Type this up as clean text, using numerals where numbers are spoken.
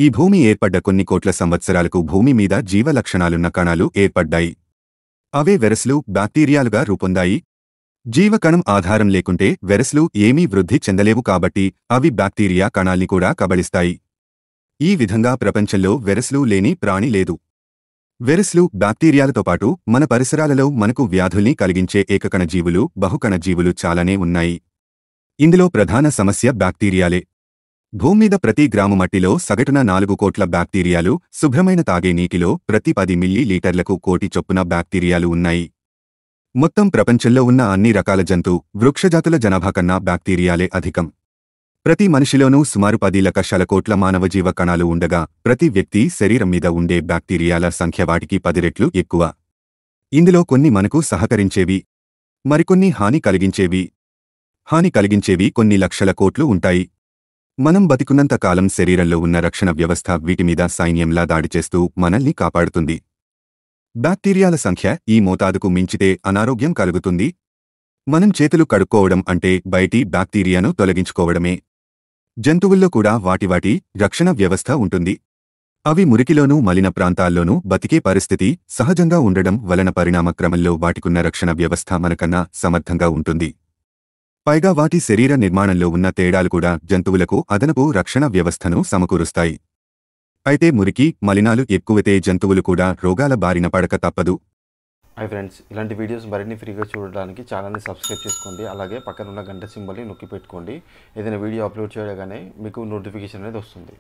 ఈ భూమి ఏర్పడ్డ కొన్ని కోట్ల సంవత్సరాలకు భూమి మీద జీవ లక్షణాలున్న కణాలు ఏర్పడ్డాయి. అవే వెరస్లు, బ్యాక్టీరియాలుగా రూపొందాయి. జీవకణం ఆధారం లేకుంటే వెరస్లు ఏమీ వృద్ధి చెందలేవు కాబట్టి అవి బ్యాక్టీరియా కణాల్ని కూడా కబళిస్తాయి. ఈ విధంగా ప్రపంచంలో వెరస్లు లేని ప్రాణి లేదు. వెరస్లు, బ్యాక్టీరియాలతో పాటు మన పరిసరాలలో మనకు వ్యాధుల్ని కలిగించే ఏకకణ జీవులు, బహుకణ జీవులు చాలానే ఉన్నాయి. ఇందులో ప్రధాన సమస్య బ్యాక్టీరియాలే. భూమ్మీద ప్రతి గ్రాము మట్టిలో సగటున 4 కోట్ల బ్యాక్టీరియాలు, శుభ్రమైన తాగే నీటిలో ప్రతి 10 మిల్లీ లీటర్లకు కోటి చొప్పున బ్యాక్టీరియాలు ఉన్నాయి. మొత్తం ప్రపంచంలో ఉన్న అన్ని రకాల జంతు, వృక్షజాతుల జనాభా కన్నా బ్యాక్టీరియాలే అధికం. ప్రతి మనిషిలోనూ సుమారు 10 లక్షల కోట్ల మానవజీవ కణాలు ఉండగా ప్రతి వ్యక్తి శరీరం మీద ఉండే బ్యాక్టీరియాల సంఖ్య వాటికి 10 రెట్లు ఎక్కువ. ఇందులో కొన్ని మనకు సహకరించేవి, మరికొన్ని హాని కలిగించేవి. హాని కలిగించేవి కొన్ని లక్షల కోట్లు ఉంటాయి. మనం బతికున్నంత కాలం శరీరంలో ఉన్న రక్షణ వ్యవస్థ వీటిమీద సైన్యంలా దాడి చేస్తూ మనల్ని కాపాడుతుంది. బ్యాక్టీరియాల సంఖ్య ఈ మోతాదుకు మించితే అనారోగ్యం కలుగుతుంది. మనం చేతులు కడుక్కోవడం అంటే బయటి బ్యాక్టీరియాను తొలగించుకోవడమే. జంతువుల్లో కూడా వాటి రక్షణ వ్యవస్థ ఉంటుంది. అవి మురికిలోనూ మలిన ప్రాంతాల్లోనూ బతికే పరిస్థితి సహజంగా ఉండడం వలన పరిణామ క్రమంలో వాటికున్న రక్షణ వ్యవస్థ మనకన్నా సమర్థంగా ఉంటుంది. పైగా వాటి శరీర నిర్మాణంలో ఉన్న తేడాలు కూడా జంతువులకు అదనపు రక్షణ వ్యవస్థను సమకూరుస్తాయి. అయితే మురికి, మలినాలు ఎక్కువైతే జంతువులు కూడా రోగాల బారిన పడక తప్పదు. హాయ్ ఫ్రెండ్స్, ఇలాంటి వీడియోస్ మరిన్ని ఫ్రీగా చూడడానికి ఛానల్ని సబ్స్క్రైబ్ చేసుకోండి. అలాగే పక్కన ఉన్న గంట సింబల్ని నొక్కి పెట్టుకోండి. ఏదైనా వీడియో అప్లోడ్ చేయగానే మీకు నోటిఫికేషన్ అనేది వస్తుంది.